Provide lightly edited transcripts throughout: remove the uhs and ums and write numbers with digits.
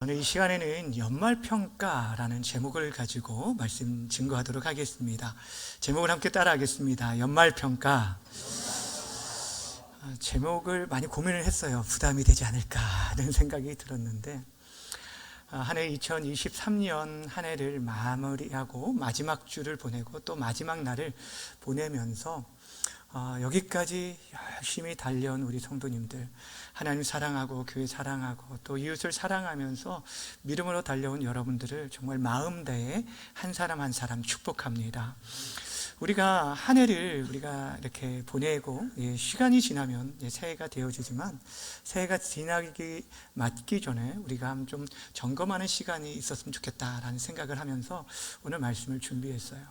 오늘 이 시간에는 연말평가라는 제목을 가지고 말씀 증거하도록 하겠습니다. 제목을 함께 따라하겠습니다. 연말평가. 제목을 많이 고민을 했어요. 부담이 되지 않을까 하는 생각이 들었는데, 한 해 2023년 한 해를 마무리하고 마지막 주를 보내고 또 마지막 날을 보내면서 여기까지 열심히 달려온 우리 성도님들, 하나님 사랑하고 교회 사랑하고 또 이웃을 사랑하면서 믿음으로 달려온 여러분들을 정말 마음 다해 한 사람 한 사람 축복합니다. 우리가 한 해를 이렇게 보내고 시간이 지나면 새해가 되어지지만, 새해가 지나기 맞기 전에 우리가 좀 점검하는 시간이 있었으면 좋겠다라는 생각을 하면서 오늘 말씀을 준비했어요.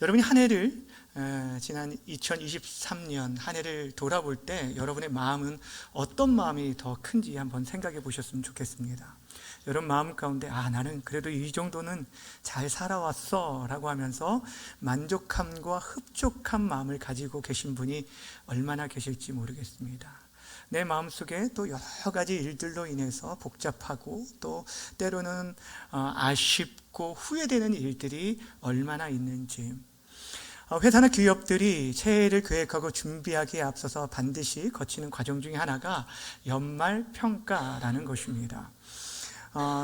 여러분이 한 해를 지난 2023년 한 해를 돌아볼 때 여러분의 마음은 어떤 마음이 더 큰지 한번 생각해 보셨으면 좋겠습니다. 여러분 마음 가운데 나는 그래도 이 정도는 잘 살아왔어 라고 하면서 만족함과 흡족한 마음을 가지고 계신 분이 얼마나 계실지 모르겠습니다. 내 마음속에 또 여러 가지 일들로 인해서 복잡하고 또 때로는 아쉽고 후회되는 일들이 얼마나 있는지, 회사나 기업들이 새해를 계획하고 준비하기에 앞서서 반드시 거치는 과정 중에 하나가 연말평가라는 것입니다.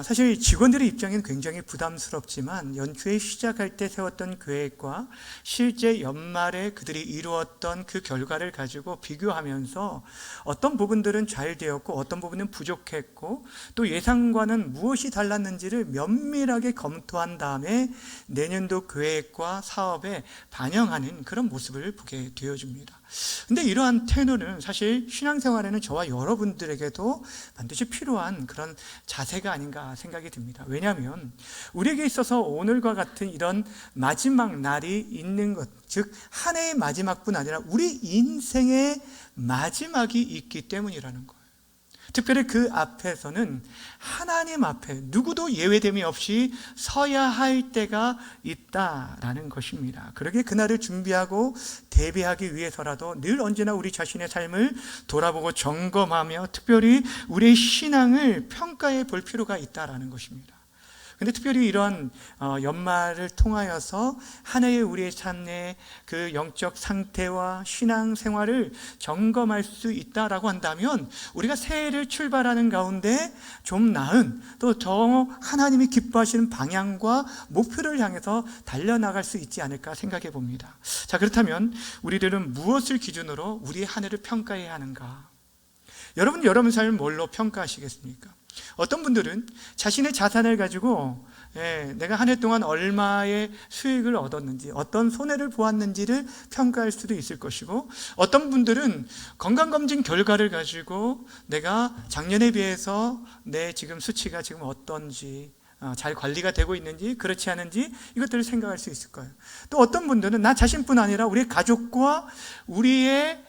사실 직원들의 입장에는 굉장히 부담스럽지만, 연초에 시작할 때 세웠던 계획과 실제 연말에 그들이 이루었던 그 결과를 가지고 비교하면서 어떤 부분들은 잘 되었고 어떤 부분은 부족했고 또 예상과는 무엇이 달랐는지를 면밀하게 검토한 다음에 내년도 계획과 사업에 반영하는 그런 모습을 보게 되어줍니다. 근데 이러한 태도는 사실 신앙생활에는 저와 여러분들에게도 반드시 필요한 그런 자세가 아닌가 생각이 듭니다. 왜냐하면 우리에게 있어서 오늘과 같은 이런 마지막 날이 있는 것, 즉 한 해의 마지막뿐 아니라 우리 인생의 마지막이 있기 때문이라는 거예요. 특별히 그 앞에서는 하나님 앞에 누구도 예외됨이 없이 서야 할 때가 있다라는 것입니다. 그러기에 그날을 준비하고 대비하기 위해서라도 늘 언제나 우리 자신의 삶을 돌아보고 점검하며 특별히 우리의 신앙을 평가해 볼 필요가 있다라는 것입니다. 근데 특별히 이런 연말을 통하여서 한 해의 우리의 삶의 그 영적 상태와 신앙 생활을 점검할 수 있다라고 한다면, 우리가 새해를 출발하는 가운데 좀 나은 또 더 하나님이 기뻐하시는 방향과 목표를 향해서 달려나갈 수 있지 않을까 생각해 봅니다. 자, 그렇다면 우리들은 무엇을 기준으로 우리의 한 해를 평가해야 하는가? 여러분 삶을 뭘로 평가하시겠습니까? 어떤 분들은 자신의 자산을 가지고 내가 한 해 동안 얼마의 수익을 얻었는지, 어떤 손해를 보았는지를 평가할 수도 있을 것이고, 어떤 분들은 건강검진 결과를 가지고 내가 작년에 비해서 내 지금 수치가 지금 어떤지, 잘 관리가 되고 있는지 그렇지 않은지 이것들을 생각할 수 있을 거예요. 또 어떤 분들은 나 자신뿐 아니라 우리 가족과 우리의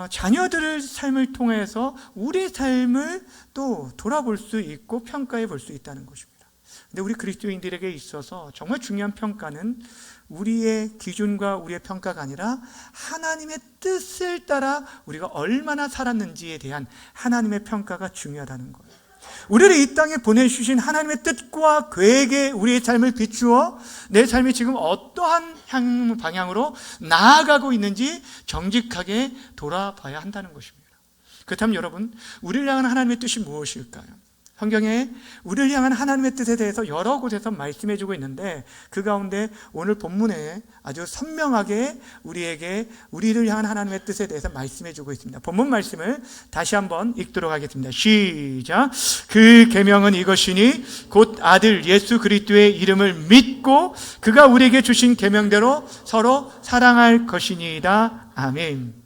자녀들의 삶을 통해서 우리의 삶을 또 돌아볼 수 있고 평가해 볼 수 있다는 것입니다. 근데 우리 그리스도인들에게 있어서 정말 중요한 평가는 우리의 기준과 우리의 평가가 아니라 하나님의 뜻을 따라 우리가 얼마나 살았는지에 대한 하나님의 평가가 중요하다는 거예요. 우리를 이 땅에 보내주신 하나님의 뜻과 계획에 우리의 삶을 비추어 내 삶이 지금 어떠한 방향으로 나아가고 있는지 정직하게 돌아봐야 한다는 것입니다. 그렇다면 여러분, 우리를 향한 하나님의 뜻이 무엇일까요? 성경에 우리를 향한 하나님의 뜻에 대해서 여러 곳에서 말씀해 주고 있는데, 그 가운데 오늘 본문에 아주 선명하게 우리를 향한 하나님의 뜻에 대해서 말씀해 주고 있습니다. 본문 말씀을 다시 한번 읽도록 하겠습니다. 시작. 그 계명은 이것이니 곧 아들 예수 그리스도의 이름을 믿고 그가 우리에게 주신 계명대로 서로 사랑할 것이니이다. 아멘.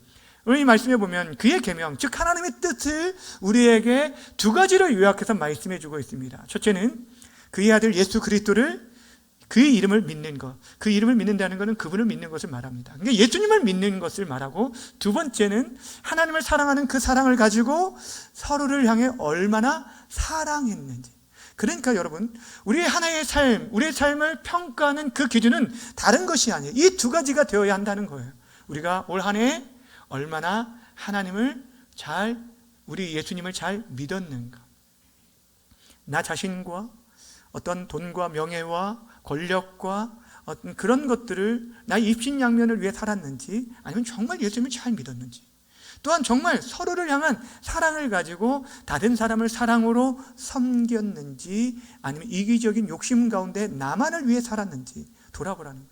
이 말씀에 보면 그의 계명, 즉 하나님의 뜻을 우리에게 두 가지로 요약해서 말씀해 주고 있습니다. 첫째는 그의 아들 예수 그리스도를, 그의 이름을 믿는 것. 그 이름을 믿는다는 것은 그분을 믿는 것을 말합니다. 그러니까 예수님을 믿는 것을 말하고, 두 번째는 하나님을 사랑하는 그 사랑을 가지고 서로를 향해 얼마나 사랑했는지. 그러니까 여러분, 우리의 하나의 삶, 우리의 삶을 평가하는 그 기준은 다른 것이 아니에요. 이 두 가지가 되어야 한다는 거예요. 우리가 올 한 해 얼마나 하나님을 우리 예수님을 잘 믿었는가. 나 자신과 어떤 돈과 명예와 권력과 어떤 그런 것들을 나의 입신양면을 위해 살았는지, 아니면 정말 예수님을 잘 믿었는지, 또한 정말 서로를 향한 사랑을 가지고 다른 사람을 사랑으로 섬겼는지, 아니면 이기적인 욕심 가운데 나만을 위해 살았는지 돌아보라는 거예요.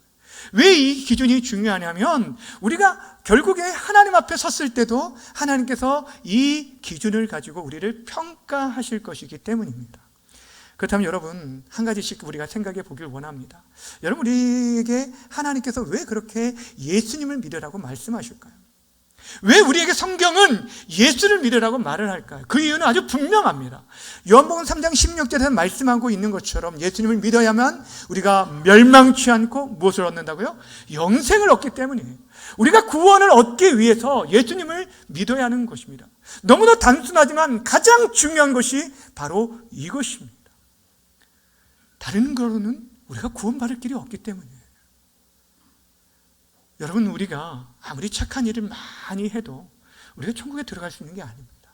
왜 이 기준이 중요하냐면, 우리가 결국에 하나님 앞에 섰을 때도 하나님께서 이 기준을 가지고 우리를 평가하실 것이기 때문입니다. 그렇다면 여러분, 한 가지씩 우리가 생각해 보길 원합니다. 여러분, 우리에게 하나님께서 왜 그렇게 예수님을 믿으라고 말씀하실까요? 왜 우리에게 성경은 예수를 믿으라고 말을 할까요? 그 이유는 아주 분명합니다. 요한복음 3장 16절에서 말씀하고 있는 것처럼 예수님을 믿어야만 우리가 멸망치 않고 무엇을 얻는다고요? 영생을 얻기 때문이에요. 우리가 구원을 얻기 위해서 예수님을 믿어야 하는 것입니다. 너무나 단순하지만 가장 중요한 것이 바로 이것입니다. 다른 거로는 우리가 구원받을 길이 없기 때문이에요. 여러분, 우리가 아무리 착한 일을 많이 해도 우리가 천국에 들어갈 수 있는 게 아닙니다.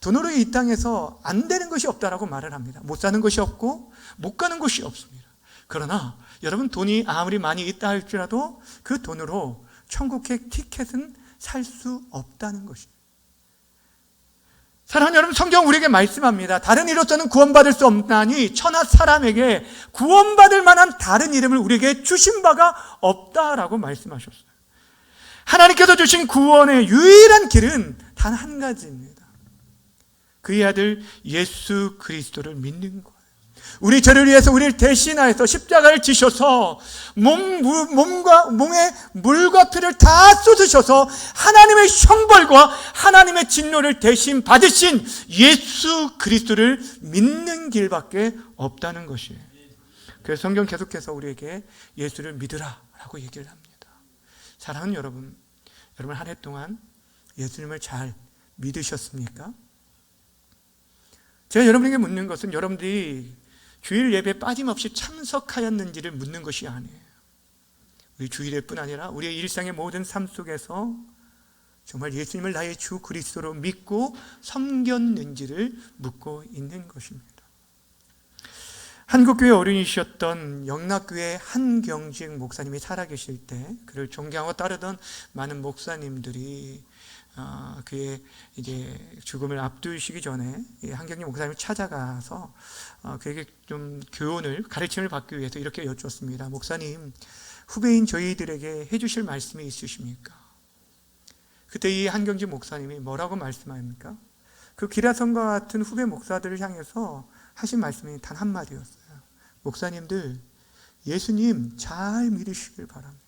돈으로 이 땅에서 안 되는 것이 없다라고 말을 합니다. 못 사는 것이 없고 못 가는 곳이 없습니다. 그러나 여러분, 돈이 아무리 많이 있다 할지라도 그 돈으로 천국의 티켓은 살 수 없다는 것입니다. 사랑하는 여러분, 성경 우리에게 말씀합니다. 다른 이로서는 구원받을 수 없나니 천하 사람에게 구원받을 만한 다른 이름을 우리에게 주신 바가 없다라고 말씀하셨어요. 하나님께서 주신 구원의 유일한 길은 단 한 가지입니다. 그의 아들 예수 그리스도를 믿는 거예요. 우리 죄를 위해서 우리를 대신하여서 십자가를 지셔서 몸에 물과 피를 다 쏟으셔서 하나님의 형벌과 하나님의 진노를 대신 받으신 예수 그리스도를 믿는 길밖에 없다는 것이에요. 그래서 성경 계속해서 우리에게 예수를 믿으라라고 얘기를 합니다. 사랑하는 여러분, 여러분 한 해 동안 예수님을 잘 믿으셨습니까? 제가 여러분에게 묻는 것은 여러분들이 주일 예배에 빠짐없이 참석하였는지를 묻는 것이 아니에요. 우리 주일일 뿐 아니라 우리의 일상의 모든 삶 속에서 정말 예수님을 나의 주 그리스도로 믿고 섬겼는지를 묻고 있는 것입니다. 한국교회 어른이셨던 영락교회 한경직 목사님이 살아계실 때 그를 존경하고 따르던 많은 목사님들이 그의 이제 죽음을 앞두시기 전에 한경직 목사님을 찾아가서 그에게 좀 교훈을, 가르침을 받기 위해서 이렇게 여쭈었습니다. 목사님, 후배인 저희들에게 해주실 말씀이 있으십니까? 그때 이 한경직 목사님이 뭐라고 말씀합니까? 그 기라성과 같은 후배 목사들을 향해서 하신 말씀이 단 한마디였어요. 목사님들, 예수님 잘 믿으시길 바랍니다.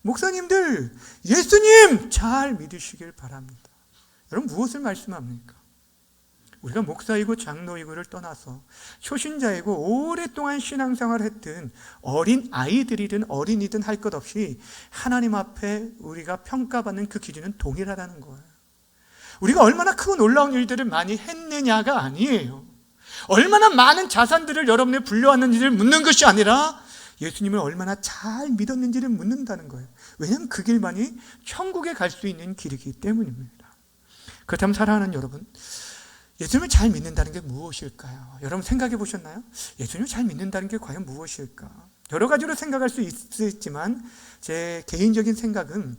목사님들, 예수님 잘 믿으시길 바랍니다. 여러분, 무엇을 말씀합니까? 우리가 목사이고 장로이고를 떠나서 초신자이고 오랫동안 신앙생활을 했든 어린 아이들이든 어린이든 할 것 없이 하나님 앞에 우리가 평가받는 그 기준은 동일하다는 거예요. 우리가 얼마나 크고 놀라운 일들을 많이 했느냐가 아니에요. 얼마나 많은 자산들을 여러분에 불려왔는지를 묻는 것이 아니라 예수님을 얼마나 잘 믿었는지를 묻는다는 거예요. 왜냐하면 그 길만이 천국에 갈 수 있는 길이기 때문입니다. 그렇다면 사랑하는 여러분, 예수님을 잘 믿는다는 게 무엇일까요? 여러분 생각해 보셨나요? 예수님을 잘 믿는다는 게 과연 무엇일까? 여러 가지로 생각할 수 있지만 제 개인적인 생각은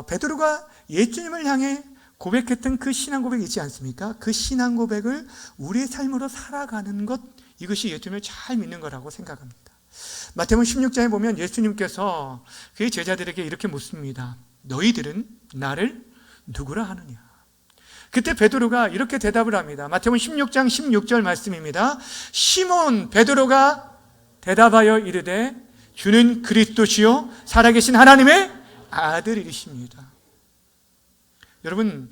베드로가 예수님을 향해 고백했던 그 신앙 고백이 있지 않습니까? 그 신앙 고백을 우리의 삶으로 살아가는 것, 이것이 예수님을 잘 믿는 거라고 생각합니다. 마태복음 16장에 보면 예수님께서 그의 제자들에게 이렇게 묻습니다. 너희들은 나를 누구라 하느냐? 그때 베드로가 이렇게 대답을 합니다. 마태복음 16장 16절 말씀입니다. 시몬 베드로가 대답하여 이르되 주는 그리스도시요 살아계신 하나님의 아들이십니다. 여러분,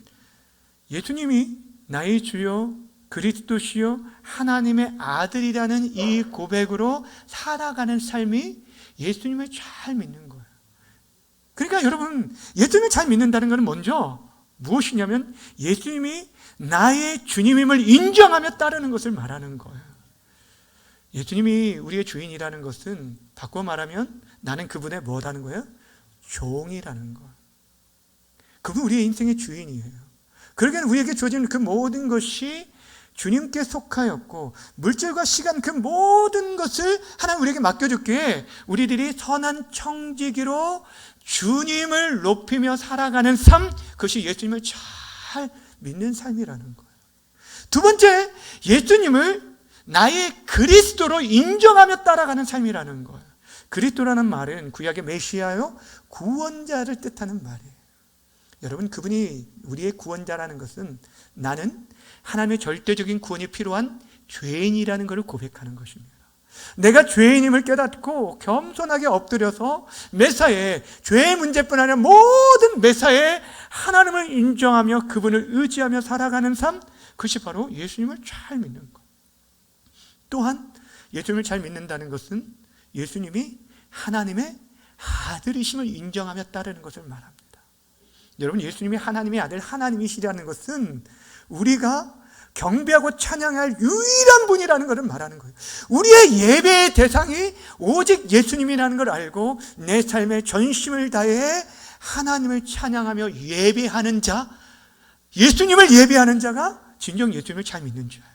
예수님이 나의 주요 그리스도시요 하나님의 아들이라는 이 고백으로 살아가는 삶이 예수님을 잘 믿는 거예요. 그러니까 여러분, 예수님을 잘 믿는다는 것은 먼저 무엇이냐면 예수님이 나의 주님임을 인정하며 따르는 것을 말하는 거예요. 예수님이 우리의 주인이라는 것은 바꿔 말하면 나는 그분의 뭐라는 거예요? 종이라는 거예요. 그분 우리의 인생의 주인이에요. 그러기에는 우리에게 주어진 그 모든 것이 주님께 속하였고 물질과 시간 그 모든 것을 하나님 우리에게 맡겨줬기에 우리들이 선한 청지기로 주님을 높이며 살아가는 삶, 그것이 예수님을 잘 믿는 삶이라는 거예요. 두 번째, 예수님을 나의 그리스도로 인정하며 따라가는 삶이라는 거예요. 그리스도라는 말은 구약의 메시아요, 구원자를 뜻하는 말이에요. 여러분, 그분이 우리의 구원자라는 것은 나는 하나님의 절대적인 구원이 필요한 죄인이라는 것을 고백하는 것입니다. 내가 죄인임을 깨닫고 겸손하게 엎드려서 매사에 죄의 문제뿐 아니라 모든 매사에 하나님을 인정하며 그분을 의지하며 살아가는 삶, 그것이 바로 예수님을 잘 믿는 것. 또한 예수님을 잘 믿는다는 것은 예수님이 하나님의 아들이심을 인정하며 따르는 것을 말합니다. 여러분, 예수님이 하나님의 아들, 하나님이시라는 것은 우리가 경배하고 찬양할 유일한 분이라는 것을 말하는 거예요. 우리의 예배의 대상이 오직 예수님이라는 걸 알고 내 삶의 전심을 다해 하나님을 찬양하며 예배하는 자, 예수님을 예배하는 자가 진정 예수님을 잘 믿는 자예요.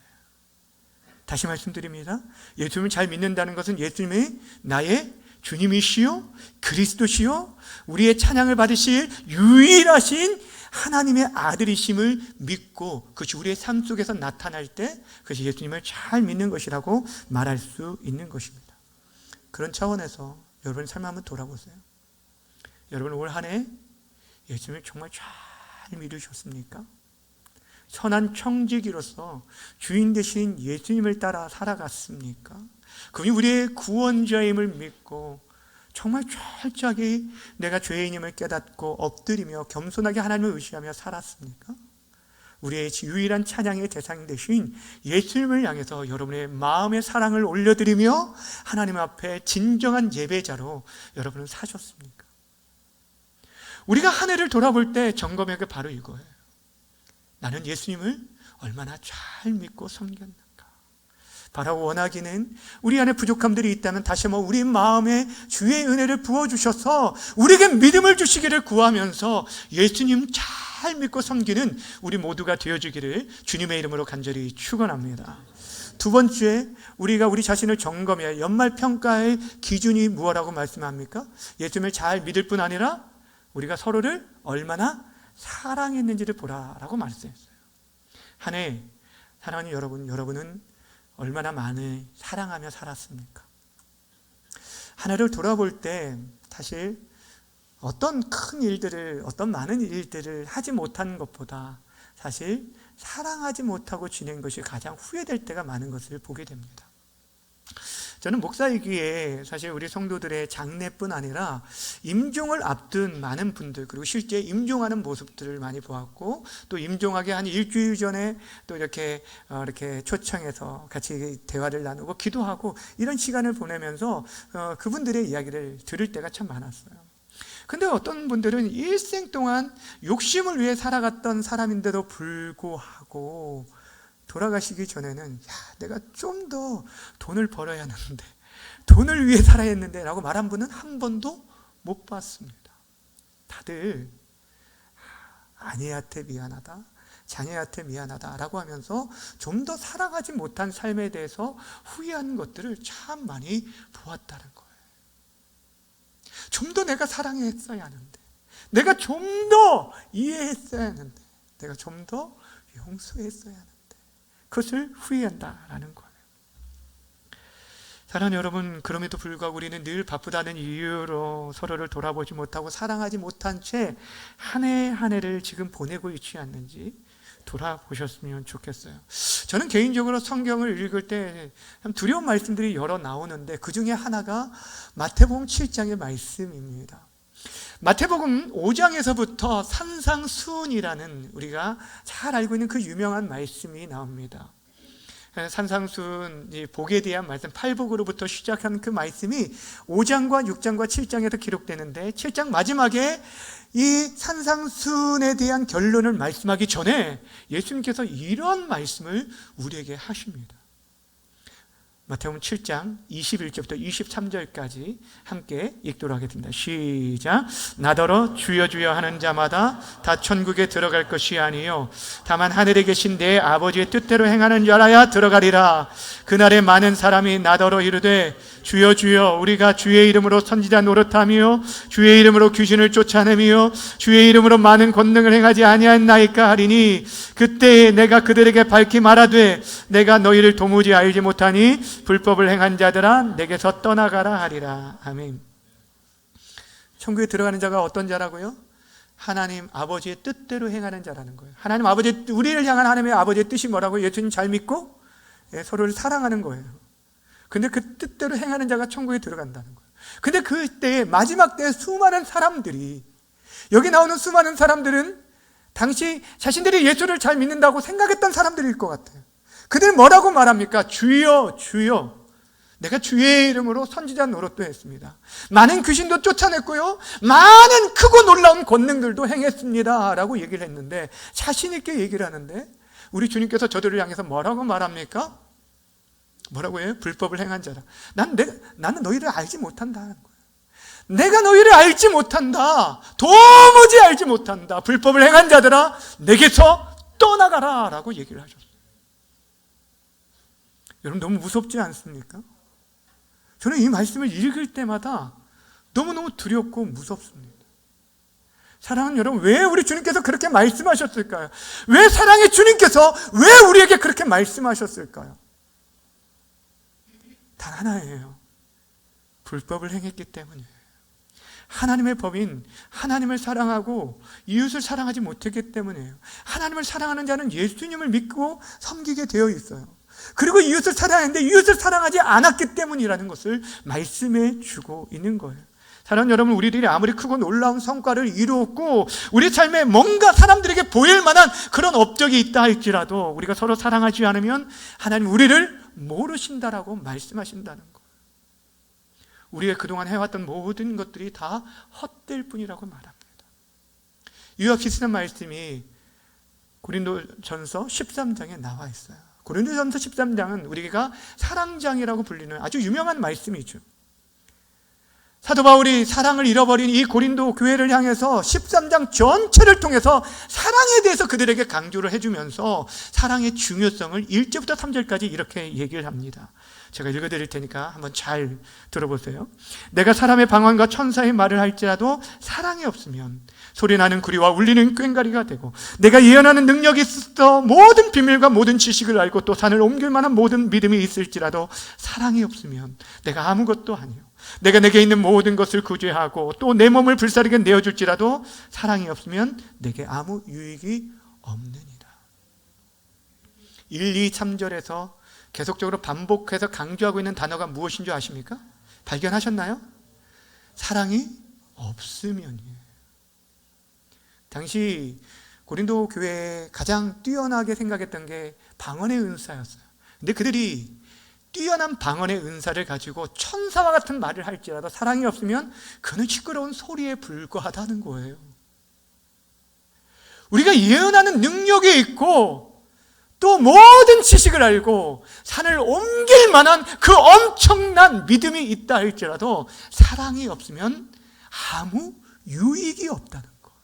다시 말씀드립니다. 예수님을 잘 믿는다는 것은 예수님이 나의 주님이시요 그리스도시요 우리의 찬양을 받으실 유일하신 하나님의 아들이심을 믿고 그것이 우리의 삶 속에서 나타날 때 그것이 예수님을 잘 믿는 것이라고 말할 수 있는 것입니다. 그런 차원에서 여러분 삶 한번 돌아보세요. 여러분 올 한 해 예수님을 정말 잘 믿으셨습니까? 선한 청지기로서 주인 되신 예수님을 따라 살아갔습니까? 그분이 우리의 구원자임을 믿고 정말 철저하게 내가 죄인임을 깨닫고 엎드리며 겸손하게 하나님을 의지하며 살았습니까? 우리의 유일한 찬양의 대상 되신 예수님을 향해서 여러분의 마음의 사랑을 올려드리며 하나님 앞에 진정한 예배자로 여러분은 사셨습니까? 우리가 한 해를 돌아볼 때 점검해야 바로 이거예요. 나는 예수님을 얼마나 잘 믿고 섬겼는가. 바라고 원하기는 우리 안에 부족함들이 있다면 다시 한번 우리 마음에 주의 은혜를 부어주셔서 우리에게 믿음을 주시기를 구하면서 예수님 잘 믿고 섬기는 우리 모두가 되어주기를 주님의 이름으로 간절히 축원합니다. 두 번째, 우리가 우리 자신을 점검해야 연말평가의 기준이 무엇이라고 말씀합니까? 예수님을 잘 믿을 뿐 아니라 우리가 서로를 얼마나 사랑했는지를 보라라고 말씀했어요. 한 해 사랑하는 여러분은 얼마나 많이 사랑하며 살았습니까? 한 해를 돌아볼 때 사실 어떤 큰 일들을, 어떤 많은 일들을 하지 못한 것보다 사실 사랑하지 못하고 지낸 것이 가장 후회될 때가 많은 것을 보게 됩니다. 저는 목사이기에 사실 우리 성도들의 장례뿐 아니라 임종을 앞둔 많은 분들, 그리고 실제 임종하는 모습들을 많이 보았고, 또 임종하기 한 일주일 전에 또 이렇게 초청해서 같이 대화를 나누고 기도하고 이런 시간을 보내면서 그분들의 이야기를 들을 때가 참 많았어요. 근데 어떤 분들은 일생 동안 욕심을 위해 살아갔던 사람인데도 불구하고 돌아가시기 전에는 내가 좀 더 돈을 벌어야 하는데, 돈을 위해 살아야 했는데 라고 말한 분은 한 번도 못 봤습니다. 다들 아내한테 미안하다, 자녀한테 미안하다 라고 하면서 좀 더 살아가지 못한 삶에 대해서 후회하는 것들을 참 많이 보았다는 거예요. 좀 더 내가 사랑했어야 하는데, 내가 좀 더 이해했어야 하는데, 내가 좀 더 용서했어야 하는데, 그것을 후회한다라는 거예요. 사랑하는 여러분, 그럼에도 불구하고 우리는 늘 바쁘다는 이유로 서로를 돌아보지 못하고 사랑하지 못한 채 한 해 한 해를 지금 보내고 있지 않는지 돌아보셨으면 좋겠어요. 저는 개인적으로 성경을 읽을 때 참 두려운 말씀들이 여러 나오는데 그 중에 하나가 마태복음 7장의 말씀입니다. 마태복음 5장에서부터 산상수훈이라는 우리가 잘 알고 있는 그 유명한 말씀이 나옵니다. 산상수훈, 복에 대한 말씀, 팔복으로부터 시작한 그 말씀이 5장과 6장과 7장에서 기록되는데 7장 마지막에 이 산상수훈에 대한 결론을 말씀하기 전에 예수님께서 이런 말씀을 우리에게 하십니다. 마태복음 7장 21절부터 23절까지 함께 읽도록 하겠습니다. 시작. 나더러 주여 주여 하는 자마다 다 천국에 들어갈 것이 아니요 다만 하늘에 계신 내 아버지의 뜻대로 행하는 자라야 들어가리라. 그날에 많은 사람이 나더러 이르되 주여 주여 우리가 주의 이름으로 선지자 노릇하며 주의 이름으로 귀신을 쫓아내며 주의 이름으로 많은 권능을 행하지 아니하였나이까 하리니 그때에 내가 그들에게 밝히 말하되 내가 너희를 도무지 알지 못하니 불법을 행한 자들아 내게서 떠나가라 하리라. 아멘. 천국에 들어가는 자가 어떤 자라고요? 하나님 아버지의 뜻대로 행하는 자라는 거예요. 하나님 아버지, 우리를 향한 하나님의 아버지의 뜻이 뭐라고요? 예수님 잘 믿고 서로를 사랑하는 거예요. 근데 그 뜻대로 행하는 자가 천국에 들어간다는 거예요. 근데 그때 마지막 때에 수많은 사람들이, 여기 나오는 수많은 사람들은 당시 자신들이 예수를 잘 믿는다고 생각했던 사람들일 것 같아요. 그들은 뭐라고 말합니까? 주여 주여 내가 주의 이름으로 선지자 노릇도 했습니다. 많은 귀신도 쫓아냈고요 많은 크고 놀라운 권능들도 행했습니다 라고 얘기를 했는데, 자신 있게 얘기를 하는데 우리 주님께서 저들을 향해서 뭐라고 말합니까? 뭐라고 해요? 불법을 행한 자라. 나는 너희를 알지 못한다는 거예요. 내가 너희를 알지 못한다. 도무지 알지 못한다. 불법을 행한 자들아 내게서 떠나가라 라고 얘기를 하셨어요. 여러분 너무 무섭지 않습니까? 저는 이 말씀을 읽을 때마다 너무너무 두렵고 무섭습니다. 사랑하는 여러분, 왜 우리 주님께서 그렇게 말씀하셨을까요? 왜 사랑의 주님께서 왜 우리에게 그렇게 말씀하셨을까요? 단 하나예요. 불법을 행했기 때문이에요. 하나님의 법인 하나님을 사랑하고 이웃을 사랑하지 못했기 때문이에요. 하나님을 사랑하는 자는 예수님을 믿고 섬기게 되어 있어요. 그리고 이웃을 사랑했는데 이웃을 사랑하지 않았기 때문이라는 것을 말씀해 주고 있는 거예요. 사랑하는 여러분, 우리들이 아무리 크고 놀라운 성과를 이루었고 우리 삶에 뭔가 사람들에게 보일 만한 그런 업적이 있다 할지라도 우리가 서로 사랑하지 않으면 하나님 우리를 모르신다라고 말씀하신다는 거예요. 우리가 그동안 해왔던 모든 것들이 다 헛될 뿐이라고 말합니다. 이와 비슷한 말씀이 고린도전서 13장에 나와 있어요. 고린도전서 13장은 우리가 사랑장이라고 불리는 아주 유명한 말씀이죠. 사도 바울이 사랑을 잃어버린 이 고린도 교회를 향해서 13장 전체를 통해서 사랑에 대해서 그들에게 강조를 해주면서 사랑의 중요성을 1절부터 3절까지 이렇게 얘기를 합니다. 제가 읽어드릴 테니까 한번 잘 들어보세요. 내가 사람의 방언과 천사의 말을 할지라도 사랑이 없으면 소리나는 구리와 울리는 꽹과리가 되고, 내가 예언하는 능력이 있어 모든 비밀과 모든 지식을 알고 또 산을 옮길 만한 모든 믿음이 있을지라도 사랑이 없으면 내가 아무것도 아니요, 내가 내게 있는 모든 것을 구제하고 또 내 몸을 불사르게 내어줄지라도 사랑이 없으면 내게 아무 유익이 없느니라. 1, 2, 3절에서 계속적으로 반복해서 강조하고 있는 단어가 무엇인 줄 아십니까? 발견하셨나요? 사랑이 없으면이에요. 당시 고린도 교회에 가장 뛰어나게 생각했던 게 방언의 은사였어요. 근데 그들이 뛰어난 방언의 은사를 가지고 천사와 같은 말을 할지라도 사랑이 없으면 그는 시끄러운 소리에 불과하다는 거예요. 우리가 예언하는 능력이 있고 또 모든 지식을 알고 산을 옮길 만한 그 엄청난 믿음이 있다 할지라도 사랑이 없으면 아무 유익이 없다는 거예요.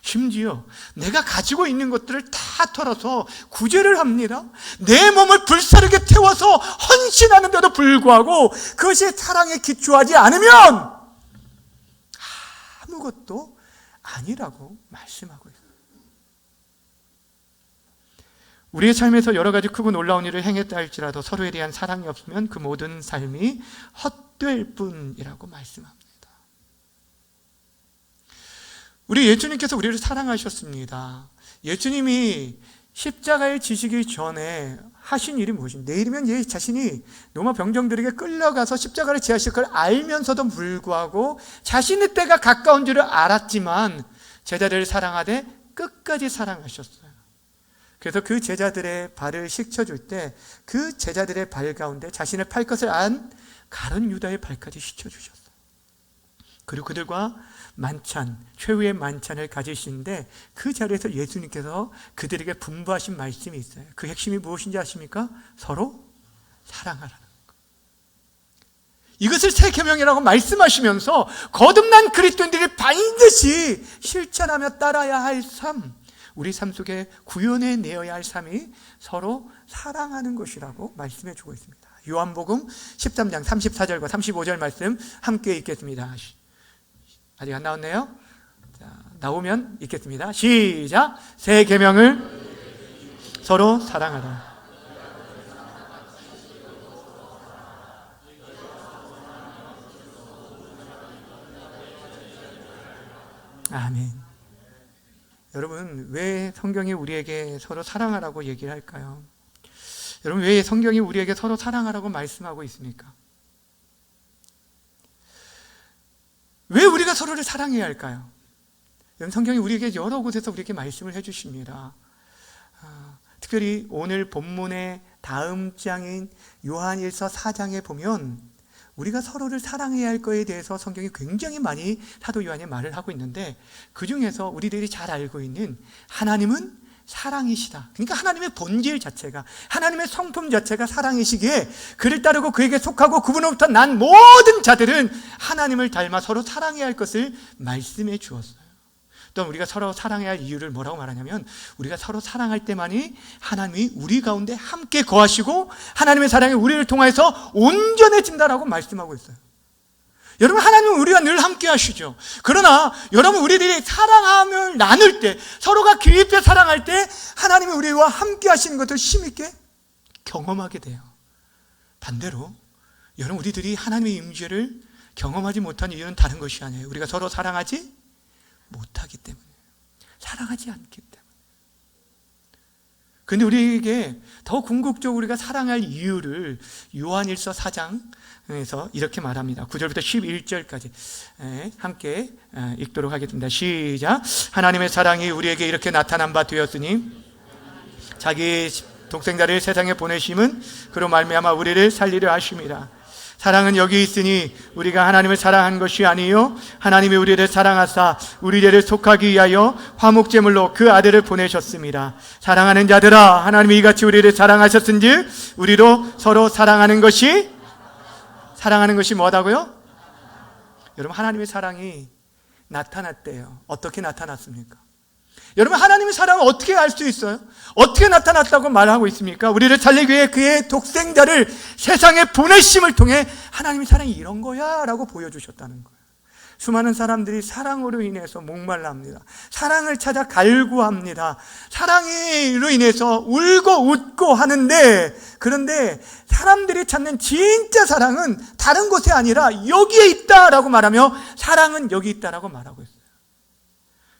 심지어 내가 가지고 있는 것들을 다 털어서 구제를 합니다. 내 몸을 불사르게 태워서 헌신하는데도 불구하고 그것이 사랑에 기초하지 않으면 아무것도 아니라고 말씀하고 있어요. 우리의 삶에서 여러 가지 크고 놀라운 일을 행했다 할지라도 서로에 대한 사랑이 없으면 그 모든 삶이 헛될 뿐이라고 말씀합니다. 우리 예수님께서 우리를 사랑하셨습니다. 예수님이 십자가에 지시기 전에 하신 일이 무엇입니까? 내일이면 예 자신이 로마 병정들에게 끌려가서 십자가를 지하실 걸 알면서도 불구하고 자신의 때가 가까운 줄을 알았지만 제자들을 사랑하되 끝까지 사랑하셨어요. 그래서 그 제자들의 발을 씻겨줄 때 그 제자들의 발 가운데 자신을 팔 것을 안 가룟 유다의 발까지 씻겨주셨어요. 그리고 그들과 만찬, 최후의 만찬을 가지시는데 그 자리에서 예수님께서 그들에게 분부하신 말씀이 있어요. 그 핵심이 무엇인지 아십니까? 서로 사랑하라는 것. 이것을 새 계명이라고 말씀하시면서 거듭난 그리스도인들이 반드시 실천하며 따라야 할 삶, 우리 삶 속에 구현해 내어야 할 삶이 서로 사랑하는 것이라고 말씀해 주고 있습니다. 요한복음 13장 34절과 35절 말씀 함께 읽겠습니다. 아직 안 나왔네요? 자, 나오면 읽겠습니다. 시작! 새 계명을 서로 사랑하라. 아멘. 여러분, 왜 성경이 우리에게 서로 사랑하라고 얘기를 할까요? 여러분, 왜 성경이 우리에게 서로 사랑하라고 말씀하고 있습니까? 왜 우리가 서로를 사랑해야 할까요? 여러분, 성경이 우리에게 여러 곳에서 우리에게 말씀을 해주십니다. 특별히 오늘 본문의 다음 장인 요한일서 4장에 보면 우리가 서로를 사랑해야 할 거에 대해서 성경이 굉장히 많이 사도 요한이 말을 하고 있는데, 그 중에서 우리들이 잘 알고 있는 하나님은 사랑이시다. 그러니까 하나님의 본질 자체가, 하나님의 성품 자체가 사랑이시기에 그를 따르고 그에게 속하고 그분으로부터 난 모든 자들은 하나님을 닮아 서로 사랑해야 할 것을 말씀해 주었어요. 또 우리가 서로 사랑해야 할 이유를 뭐라고 말하냐면, 우리가 서로 사랑할 때만이 하나님이 우리 가운데 함께 거하시고 하나님의 사랑이 우리를 통해서 온전해진다라고 말씀하고 있어요. 여러분, 하나님은 우리가 늘 함께 하시죠. 그러나 여러분, 우리들이 사랑함을 나눌 때, 서로가 깊이 사랑할 때 하나님이 우리와 함께 하시는 것을 힘있게 경험하게 돼요. 반대로 여러분, 우리들이 하나님의 임재를 경험하지 못한 이유는 다른 것이 아니에요. 우리가 서로 사랑하지 못하기 때문이에요. 사랑하지 않기 때문에. 그런데 우리에게 더 궁극적으로 우리가 사랑할 이유를 요한일서 4장에서 이렇게 말합니다. 9절부터 11절까지 함께 읽도록 하겠습니다. 시작! 하나님의 사랑이 우리에게 이렇게 나타난 바 되었으니 자기 독생자를 세상에 보내심은 그로 말미암아 우리를 살리려 하심이라. 사랑은 여기 있으니 우리가 하나님을 사랑한 것이 아니요 하나님이 우리를 사랑하사 우리를 속하기 위하여 화목제물로 그 아들을 보내셨습니다. 사랑하는 자들아, 하나님이 이같이 우리를 사랑하셨은즉 우리도 서로 사랑하는 것이 뭐다고요? 여러분, 하나님의 사랑이 나타났대요. 어떻게 나타났습니까? 여러분, 하나님의 사랑을 어떻게 알 수 있어요? 어떻게 나타났다고 말하고 있습니까? 우리를 살리기 위해 그의 독생자를 세상에 보내심을 통해 하나님의 사랑이 이런 거야 라고 보여주셨다는 거예요. 수많은 사람들이 사랑으로 인해서 목말라합니다. 사랑을 찾아 갈구합니다. 사랑으로 인해서 울고 웃고 하는데, 그런데 사람들이 찾는 진짜 사랑은 다른 곳에 아니라 여기에 있다라고 말하며, 사랑은 여기 있다라고 말하고 있어요.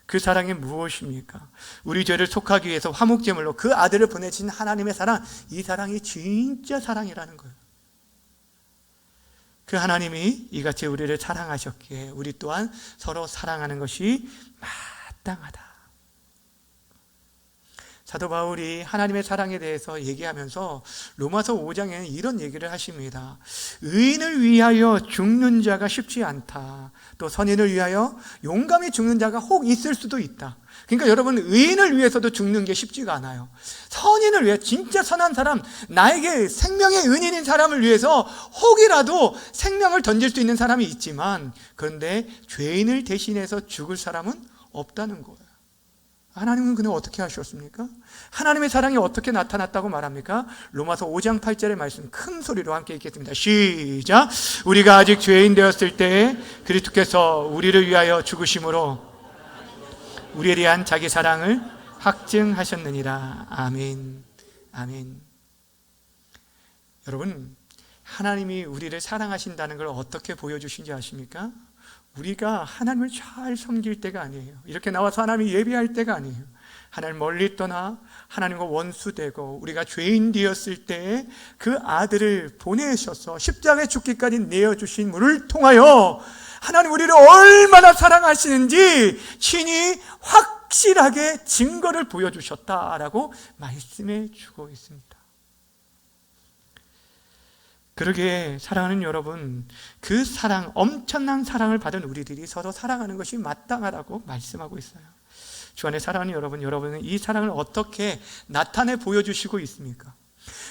그 사랑이 무엇입니까? 우리 죄를 속하기 위해서 화목제물로 그 아들을 보내신 하나님의 사랑, 이 사랑이 진짜 사랑이라는 거예요. 그 하나님이 이같이 우리를 사랑하셨기에 우리 또한 서로 사랑하는 것이 마땅하다. 사도 바울이 하나님의 사랑에 대해서 얘기하면서 로마서 5장에는 이런 얘기를 하십니다. 의인을 위하여 죽는 자가 쉽지 않다. 또 선인을 위하여 용감히 죽는 자가 혹 있을 수도 있다. 그러니까 여러분, 의인을 위해서도 죽는 게 쉽지가 않아요. 선인을 위해, 진짜 선한 사람, 나에게 생명의 은인인 사람을 위해서 혹이라도 생명을 던질 수 있는 사람이 있지만, 그런데 죄인을 대신해서 죽을 사람은 없다는 거예요. 하나님은 근데 어떻게 하셨습니까? 하나님의 사랑이 어떻게 나타났다고 말합니까? 로마서 5장 8절의 말씀 큰 소리로 함께 읽겠습니다. 시작! 우리가 아직 죄인 되었을 때에 그리스도께서 우리를 위하여 죽으심으로 우리에 대한 자기 사랑을 확증하셨느니라. 아멘. 아멘. 여러분, 하나님이 우리를 사랑하신다는 걸 어떻게 보여주신지 아십니까? 우리가 하나님을 잘 섬길 때가 아니에요. 이렇게 나와서 하나님 예배할 때가 아니에요. 하나님 멀리 떠나 하나님과 원수되고 우리가 죄인 되었을 때 그 아들을 보내셔서 십자가에 죽기까지 내어주신 분을 통하여 하나님 우리를 얼마나 사랑하시는지 친히 확실하게 증거를 보여주셨다라고 말씀해 주고 있습니다. 그러게 사랑하는 여러분, 그 사랑, 엄청난 사랑을 받은 우리들이 서로 사랑하는 것이 마땅하다고 말씀하고 있어요. 주 안에 사랑하는 여러분, 여러분은 이 사랑을 어떻게 나타내 보여주시고 있습니까?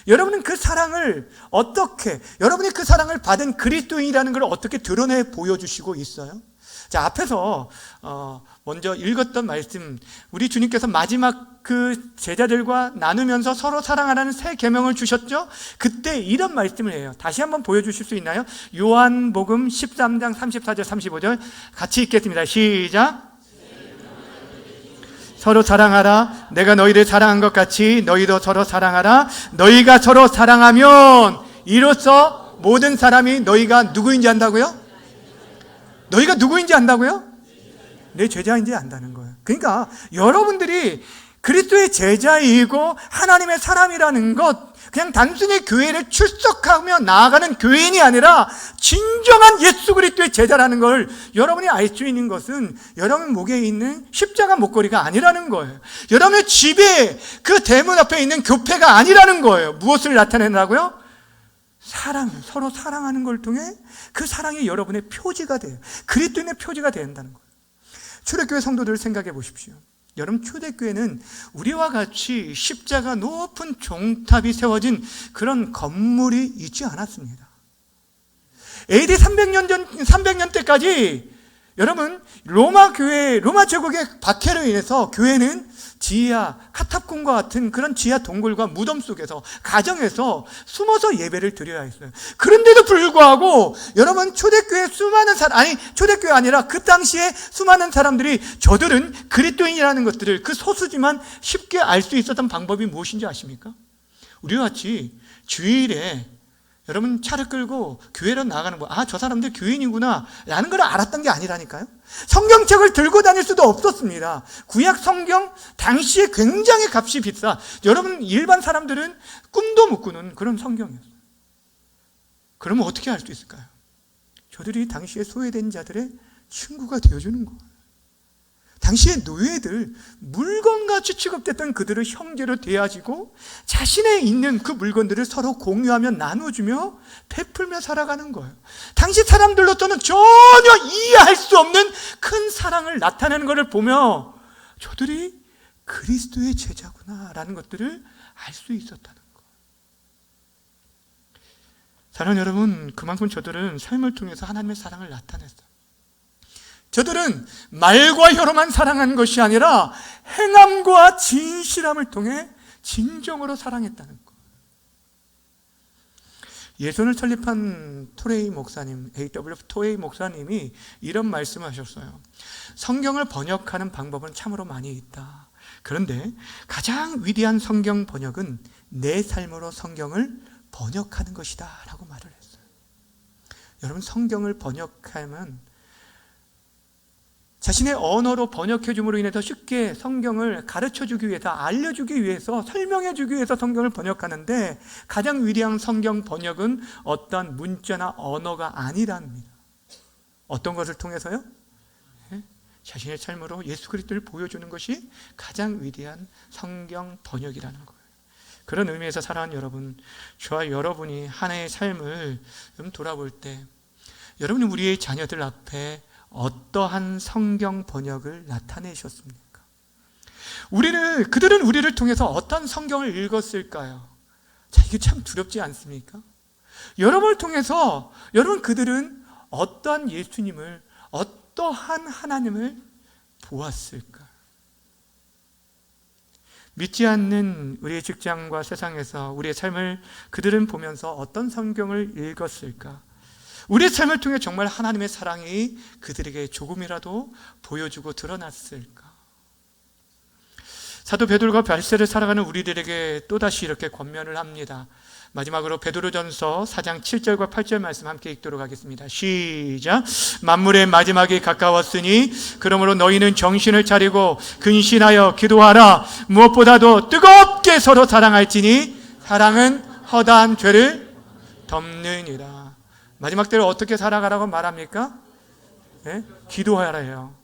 여러분은 그 사랑을 어떻게, 여러분이 그 사랑을 받은 그리스도인이라는 걸 어떻게 드러내 보여주시고 있어요? 자, 앞에서 먼저 읽었던 말씀, 우리 주님께서 마지막 그 제자들과 나누면서 서로 사랑하라는 새 계명을 주셨죠? 그때 이런 말씀을 해요. 다시 한번 보여주실 수 있나요? 요한복음 13장 34절 35절 같이 읽겠습니다. 시작. 서로 사랑하라. 내가 너희를 사랑한 것 같이 너희도 서로 사랑하라. 너희가 서로 사랑하면 이로써 모든 사람이 너희가 누구인지 안다고요? 너희가 누구인지 안다고요? 내 제자인지 안다는 거예요. 그러니까 여러분들이 그리스도의 제자이고 하나님의 사람이라는 것, 그냥 단순히 교회를 출석하며 나아가는 교인이 아니라 진정한 예수 그리스도의 제자라는 걸 여러분이 알 수 있는 것은 여러분 목에 있는 십자가 목걸이가 아니라는 거예요. 여러분의 집에 그 대문 앞에 있는 교패가 아니라는 거예요. 무엇을 나타낸다고요? 사랑, 서로 사랑하는 걸 통해 그 사랑이 여러분의 표지가 돼요. 그리스도인의 표지가 된다는 거예요. 초대교회 성도들 생각해 보십시오. 여러분, 초대교회는 우리와 같이 십자가 높은 종탑이 세워진 그런 건물이 있지 않았습니다. AD 300년 때까지 여러분, 로마 제국의 박해로 인해서 교회는 지하, 카탑콤과 같은 그런 지하 동굴과 무덤 속에서, 가정에서 숨어서 예배를 드려야 했어요. 그런데도 불구하고 여러분, 초대교회 초대교회 아니라 그 당시에 수많은 사람들이 저들은 그리스도인이라는 것들을, 그 소수지만 쉽게 알 수 있었던 방법이 무엇인지 아십니까? 우리와 같이 주일에 여러분 차를 끌고 교회로 나가는 거, 저 사람들 교인이구나 라는 걸 알았던 게 아니라니까요. 성경책을 들고 다닐 수도 없었습니다. 구약 성경 당시에 굉장히 값이 비싸, 여러분 일반 사람들은 꿈도 못 꾸는 그런 성경이었어요. 그러면 어떻게 알 수 있을까요? 저들이 당시에 소외된 자들의 친구가 되어주는 거예요. 당시의 노예들, 물건같이 취급됐던 그들을 형제로 대하시고 자신의 있는 그 물건들을 서로 공유하며 나눠주며 베풀며 살아가는 거예요. 당시 사람들로서는 전혀 이해할 수 없는 큰 사랑을 나타내는 것을 보며 저들이 그리스도의 제자구나라는 것들을 알 수 있었다는 거예요. 사랑하는 여러분, 그만큼 저들은 삶을 통해서 하나님의 사랑을 나타냈어요. 저들은 말과 혀로만 사랑한 것이 아니라 행함과 진실함을 통해 진정으로 사랑했다는 것. 예선을 설립한 토레이 목사님, A.W. 토레이 목사님이 이런 말씀하셨어요. 성경을 번역하는 방법은 참으로 많이 있다. 그런데 가장 위대한 성경 번역은 내 삶으로 성경을 번역하는 것이다 라고 말을 했어요. 여러분, 성경을 번역하면 자신의 언어로 번역해 줌으로 인해서 쉽게 성경을 가르쳐주기 위해서, 알려주기 위해서, 설명해주기 위해서 성경을 번역하는데, 가장 위대한 성경 번역은 어떤 문자나 언어가 아니랍니다. 어떤 것을 통해서요? 자신의 삶으로 예수 그리스도를 보여주는 것이 가장 위대한 성경 번역이라는 거예요. 그런 의미에서 사랑하는 여러분, 저와 여러분이 한 해의 삶을 돌아볼 때 여러분이 우리의 자녀들 앞에 어떠한 성경 번역을 나타내셨습니까? 그들은 우리를 통해서 어떤 성경을 읽었을까요? 자, 이게 참 두렵지 않습니까? 여러분을 통해서 그들은 어떠한 예수님을, 어떠한 하나님을 보았을까? 믿지 않는 우리의 직장과 세상에서 우리의 삶을 그들은 보면서 어떤 성경을 읽었을까? 우리의 삶을 통해 정말 하나님의 사랑이 그들에게 조금이라도 보여주고 드러났을까? 사도 베드로가 발세를 살아가는 우리들에게 또다시 이렇게 권면을 합니다. 마지막으로 베드로전서 4장 7절과 8절 말씀 함께 읽도록 하겠습니다. 시작. 만물의 마지막이 가까웠으니 그러므로 너희는 정신을 차리고 근신하여 기도하라. 무엇보다도 뜨겁게 서로 사랑할지니 사랑은 허다한 죄를 덮느니라. 마지막 때를 어떻게 살아가라고 말합니까? 기도하라요.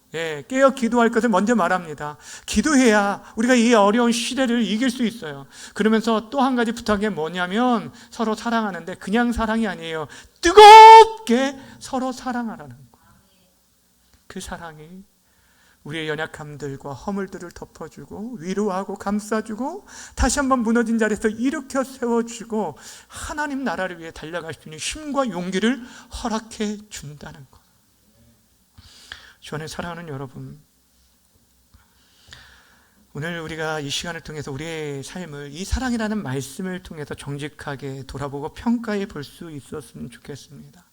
깨어 기도할 것을 먼저 말합니다. 기도해야 우리가 이 어려운 시대를 이길 수 있어요. 그러면서 또 한 가지 부탁이 뭐냐면 서로 사랑하는데 그냥 사랑이 아니에요. 뜨겁게 서로 사랑하라는 거예요. 그 사랑이 우리의 연약함들과 허물들을 덮어주고 위로하고 감싸주고 다시 한번 무너진 자리에서 일으켜 세워주고 하나님 나라를 위해 달려갈 수 있는 힘과 용기를 허락해 준다는 것. 주 안에 사랑하는 여러분, 오늘 우리가 이 시간을 통해서 우리의 삶을 이 사랑이라는 말씀을 통해서 정직하게 돌아보고 평가해 볼 수 있었으면 좋겠습니다.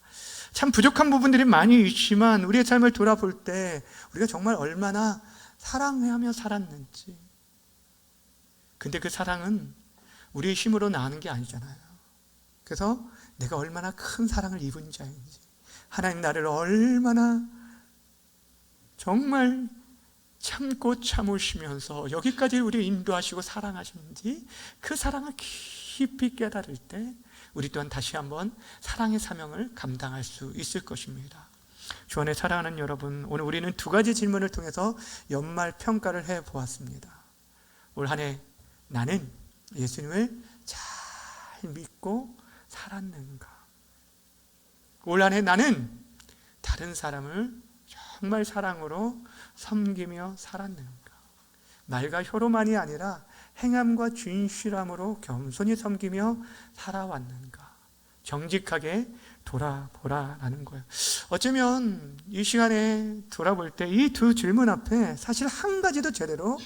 참 부족한 부분들이 많이 있지만 우리의 삶을 돌아볼 때 우리가 정말 얼마나 사랑하며 살았는지. 근데 그 사랑은 우리의 힘으로 나오는 게 아니잖아요. 그래서 내가 얼마나 큰 사랑을 입은 자인지, 하나님 나를 얼마나 정말 참고 참으시면서 여기까지 우리 인도하시고 사랑하시는지 그 사랑을 깊이 깨달을 때 우리 또한 다시 한번 사랑의 사명을 감당할 수 있을 것입니다. 주 안에 사랑하는 여러분, 오늘 우리는 두 가지 질문을 통해서 연말 평가를 해보았습니다. 올 한 해 나는 예수님을 잘 믿고 살았는가? 올 한 해 나는 다른 사람을 정말 사랑으로 섬기며 살았는가? 말과 혀로만이 아니라 행함과 진실함으로 겸손히 섬기며 살아왔는가? 정직하게 돌아보라라는 거예요. 어쩌면 이 시간에 돌아볼 때 이 두 질문 앞에 사실 한 가지도 제대로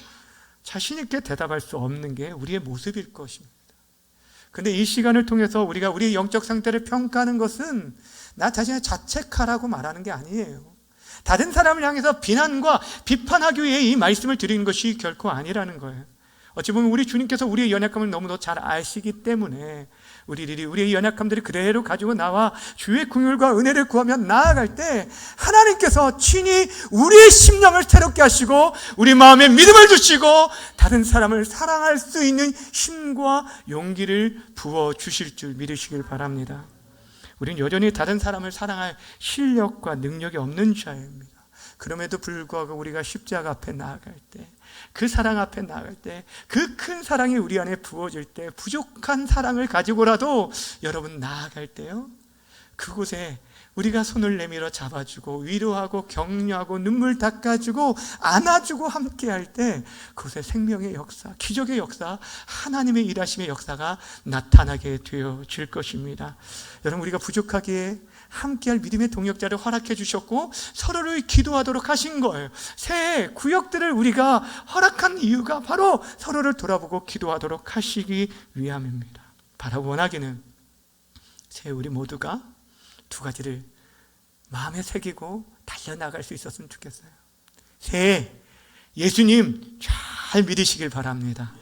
자신 있게 대답할 수 없는 게 우리의 모습일 것입니다. 근데 이 시간을 통해서 우리가 우리의 영적 상태를 평가하는 것은 나 자신을 자책하라고 말하는 게 아니에요. 다른 사람을 향해서 비난과 비판하기 위해 이 말씀을 드리는 것이 결코 아니라는 거예요. 어찌 보면 우리 주님께서 우리의 연약함을 너무도 잘 아시기 때문에 우리의 연약함들을 그대로 가지고 나와 주의 긍휼과 은혜를 구하며 나아갈 때 하나님께서 친히 우리의 심령을 새롭게 하시고 우리 마음에 믿음을 주시고 다른 사람을 사랑할 수 있는 힘과 용기를 부어주실 줄 믿으시길 바랍니다. 우리는 여전히 다른 사람을 사랑할 실력과 능력이 없는 자입니다. 그럼에도 불구하고 우리가 십자가 앞에 나아갈 때, 그 사랑 앞에 나아갈 때, 그 큰 사랑이 우리 안에 부어질 때, 부족한 사랑을 가지고라도 여러분 나아갈 때요, 그곳에 우리가 손을 내밀어 잡아주고 위로하고 격려하고 눈물 닦아주고 안아주고 함께할 때 그곳에 생명의 역사, 기적의 역사, 하나님의 일하심의 역사가 나타나게 되어질 것입니다. 여러분, 우리가 부족하기에 함께할 믿음의 동역자를 허락해 주셨고 서로를 기도하도록 하신 거예요. 새해 구역들을 우리가 허락한 이유가 바로 서로를 돌아보고 기도하도록 하시기 위함입니다. 바라 원하기는 새해 우리 모두가 두 가지를 마음에 새기고 달려나갈 수 있었으면 좋겠어요. 새해 예수님 잘 믿으시길 바랍니다.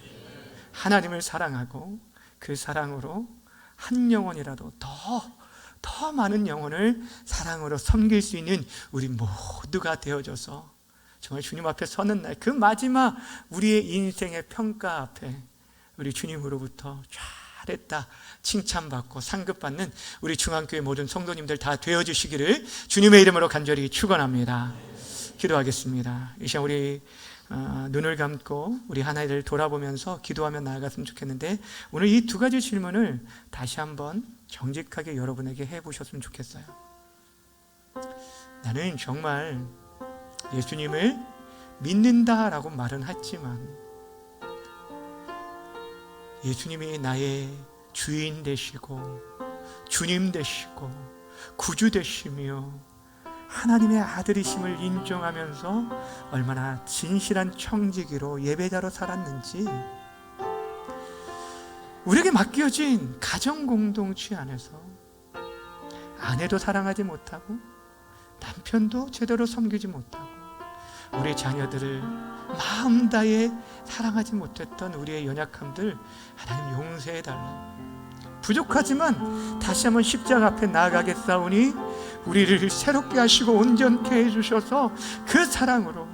하나님을 사랑하고 그 사랑으로 한 영혼이라도 더 많은 영혼을 사랑으로 섬길 수 있는 우리 모두가 되어져서 정말 주님 앞에 서는 날, 그 마지막 우리의 인생의 평가 앞에 우리 주님으로부터 잘했다 칭찬받고 상급받는 우리 중앙교회 모든 성도님들 다 되어주시기를 주님의 이름으로 간절히 축원합니다. 기도하겠습니다. 이 시간 우리 눈을 감고 우리 하나를 돌아보면서 기도하며 나아갔으면 좋겠는데, 오늘 이 두 가지 질문을 다시 한번 정직하게 여러분에게 해보셨으면 좋겠어요. 나는 정말 예수님을 믿는다라고 말은 했지만 예수님이 나의 주인 되시고 주님 되시고 구주 되시며 하나님의 아들이심을 인정하면서 얼마나 진실한 청지기로 예배자로 살았는지, 우리에게 맡겨진 가정 공동체 안에서 아내도 사랑하지 못하고 남편도 제대로 섬기지 못하고 우리 자녀들을 마음 다해 사랑하지 못했던 우리의 연약함들 하나님 용서해달라고, 부족하지만 다시 한번 십자가 앞에 나아가겠사오니 우리를 새롭게 하시고 온전케 해주셔서 그 사랑으로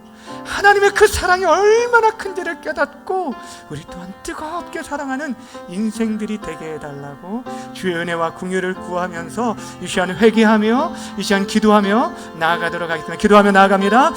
하나님의 그 사랑이 얼마나 큰지를 깨닫고 우리 또한 뜨겁게 사랑하는 인생들이 되게 해달라고 주의 은혜와 긍휼을 구하면서 이 시간 회개하며 이 시간 기도하며 나아가도록 하겠습니다. 기도하며 나아갑니다.